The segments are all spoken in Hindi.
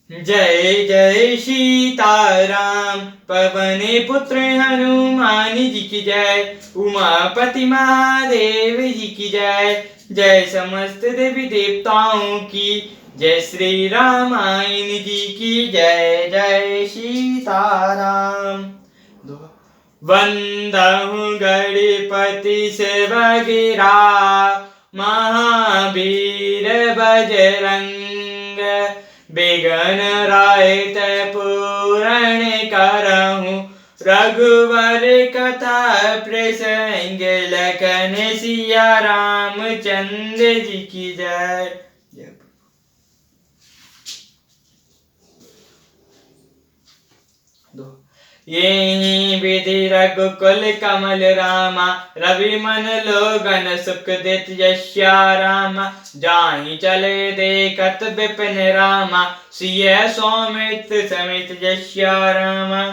जय जय सीताराम, पवन पुत्र हनुमान जी की जय, उमापति महादेव जी की जय। जय समस्त देवी देवताओं की, जय श्री रामायण जी की जय। जय सीताराम। वंदहु गणपति सेवगिरा, महावीर बजरंग, बिघ्न राहित पूरण करहु, रघुवर कथा प्रसंग, लखन सिया रामचंद्र जी की जय। ये विधि रघुकुल कमल रामा, रवि मन लोगन सुख देत यश्या रामा, जाहि चले देखत विपिन रामा, सिय सौमित समेत यश्या रामा।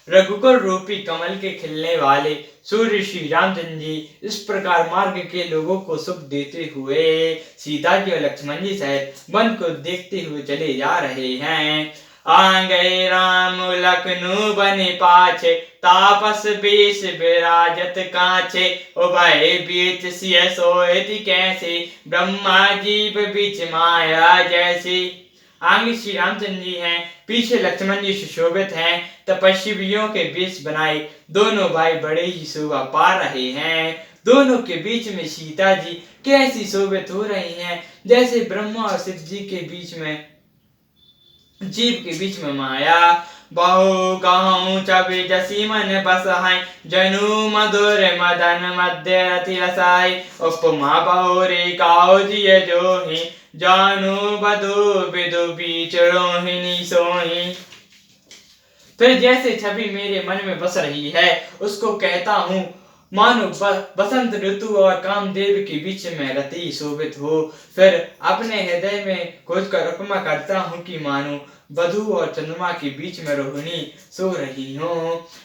रघुकुल रूपी कमल के खिलने वाले सूर्य श्री रामचंद्र जी इस प्रकार मार्ग के लोगों को सुख देते हुए सीता जी और लक्ष्मण जी सहित वन को देखते हुए चले जा रहे हैं। आ गए राम लखनऊ बन पाछे, तापस बेश विराजत काछे, उभय बीच सिय सोयति कैसे, ब्रह्मा जीव बीच माया जैसे। आगे श्री रामचंद्र जी हैं, पीछे लक्ष्मण जी सुशोभित हैं, तपस्वियों के बीच बनाए दोनों भाई बड़े ही शोभा पा रहे हैं। दोनों के बीच में सीता जी कैसी शोभित हो रही हैं, जैसे ब्रह्मा और शिव जी के बीच में, जीव के बीच में माया। बहु कहूँ छवि जसी मन बसहाय, जनु मधुर मदन मध्य रति रसाई, उपमा बहुरी काऊ जिय जोहि, जानु बधु विदु बीच रोहिणी सोही। फिर जैसे छवि मेरे मन में बस रही है, उसको कहता हूँ मानो बसंत ऋतु और कामदेव के बीच में रति शोभित हो। फिर अपने हृदय में खोज कर उपमा करता हूँ कि मानो वधु और चंद्रमा के बीच में रोहिणी सो रही हो।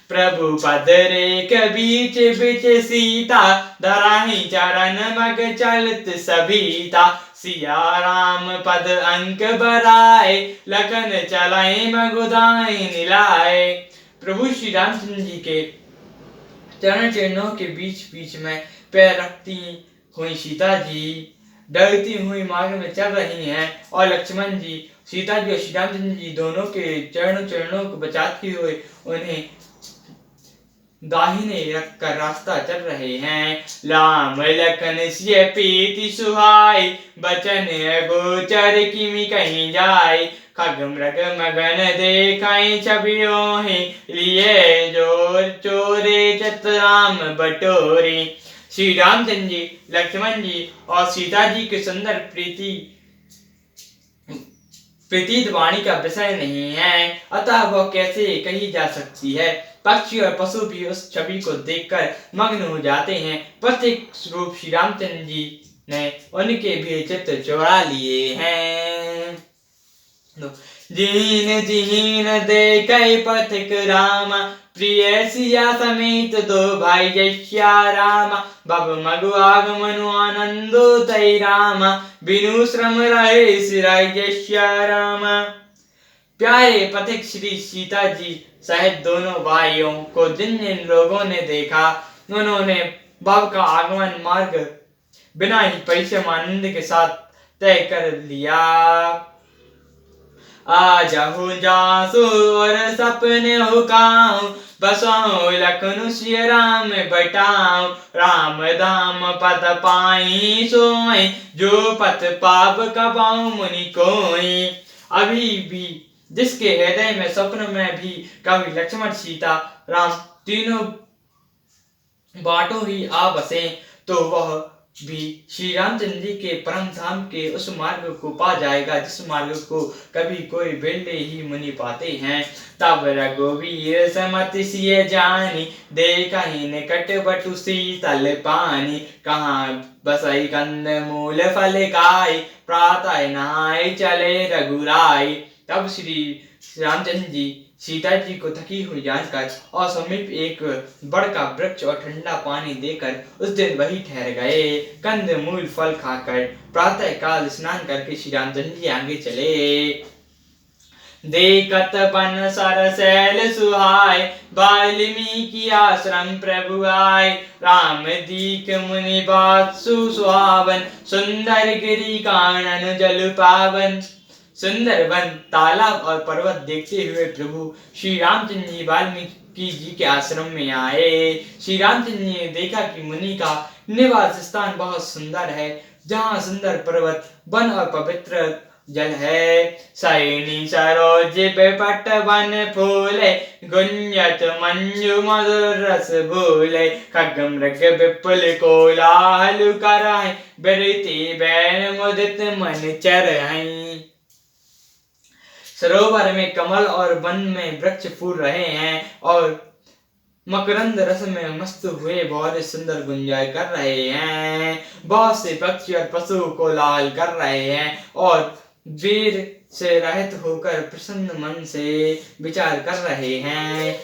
प्रभु पद रेख बीच बीच सीता, धराही चरण मग चलत सभीता, सिया राम पद अंक बराए, लखन चलाए मगुदाई निलाए। प्रभु श्री रामचंद्र जी के चरण चिन्हों के बीच बीच में पैर रखती हुई सीता जी डरती हुई मार्ग में चल रही हैं, और लक्ष्मण जी सीता जी और श्री रामचंद्र जी दोनों के चरणों को बचाते हुए उन्हें दाहिने रख कर रास्ता चल रहे हैं। राम लखन सिय प्रीति सुहाई, बचन गोचर किमि कहीं जाय, खग मृग मगन देखाई छवियों ही, लिए जोर चोरे चत राम बटोरी। श्री रामचंद्र जी, लक्ष्मण जी और सीता जी के सुंदर प्रतीत वाणी का विषय नहीं है, अतः वह कैसे कही जा सकती है। पक्षी और पशु भी उस छवि को देखकर मग्न हो जाते हैं। प्रत्येक रूप श्री रामचंद्र जी ने उनके भी चित्त चुरा लिए हैं। जीन जीन देखै पथिक रामा, प्रिय सिया समेत दो भाई जश्या रामा, बब मगु आगमनु आनंदो तै रामा, बिनु श्रम रहे सिराय जश्या रामा। प्यारे पथिक श्री सीता जी सहित दोनों भाइयों को जिन जिन लोगों ने देखा, उन्होंने बब का आगमन मार्ग बिना ही परिश्रम आनंद के साथ तय कर लिया। आजहु जासु और सपने हुकाऊं, बसहु लखनु सिय राम बटाऊं, राम धाम पद पाई सोई, जो पथ पाप कबाऊं मुनि कोई। अभी भी जिसके हृदय में स्वप्न में भी कभी लक्ष्मण सीता राम तीनों बाटों ही आ बसे, तो वह भी श्री रामचंद्र जी के परम धाम के उस मार्ग को पा जाएगा जिस मार्ग को कभी कोई बेल्टे ही मुनि पाते हैं। तब रघुवीर समति सिय जानी, देखा ही निकट बटु शीतल पानी, कहाँ बसई कंद मूल फल खाई, प्रातः नहाय चले रघुराई। तब श्री रामचंद्र जी सीता जी को थकी हुई जानकर और समीप एक बड़ का वृक्ष और ठंडा पानी देकर उस दिन वही ठहर गए। कंद मूल फल खाकर प्रातः काल स्नान करके श्री रामचंद्र जी आगे चले। देखत बन सरसैल सुहाय, वाल्मीकि आश्रम प्रभु आए। राम दीक मुनि बात सुहावन, सुंदर गिरि कानन जल पावन। सुंदर वन, तालाब और पर्वत देखते हुए प्रभु श्री रामचंद्र जी वाल्मीकि जी के आश्रम में आए। श्री रामचंद्र जी ने देखा कि मुनि का निवास स्थान बहुत सुंदर है, जहाँ सुंदर पर्वत, वन और पवित्र जल है। सैनी सरोज बेपट वन फूले, गुंजत मंजु मधुर रस भूले। खग मृग विपुल कोलाहल कराए, बिरति बैन मुदित मन चरहि। सरोवर में कमल और वन में वृक्ष फूल रहे हैं और मकरंद रस में मस्त हुए बहुत सुंदर गुंजाय कर रहे हैं। बहुत से पक्षी और पशु कोलाहल कर रहे हैं और वीर से रहित होकर प्रसन्न मन से विचार कर रहे हैं।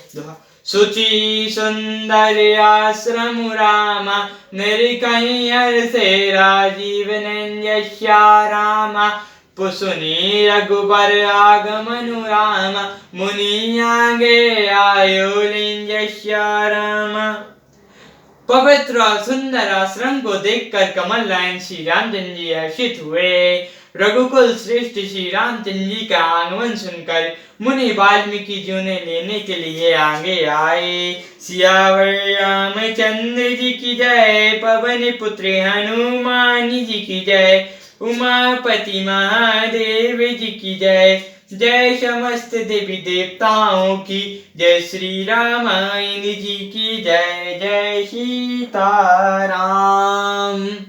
सुचि सुंदर आश्रम रामा, निरकहि हर्षे राजीव नंदस्या रामा। पुसुनि रघुबर आगमनु रामा, मुनि आगे आयो लिंजस्या रामा। पवित्र और सुंदर आश्रम को देखकर कमल नयन श्री रामचंद्र जी हर्षित हुए। रघुकुल श्रेष्ठ श्री रामचंद्र जी का आगमन सुनकर मुनि वाल्मीकि जी उन्हें लेने के लिए आगे आए। सियावर रामचंद्र जी की जय, पवन पुत्र हनुमान जी की जय, उमापति महादेव जी की जय। जय समस्त देवी देवताओं की जय, श्री रामायण जी की जय। जय सीताराम।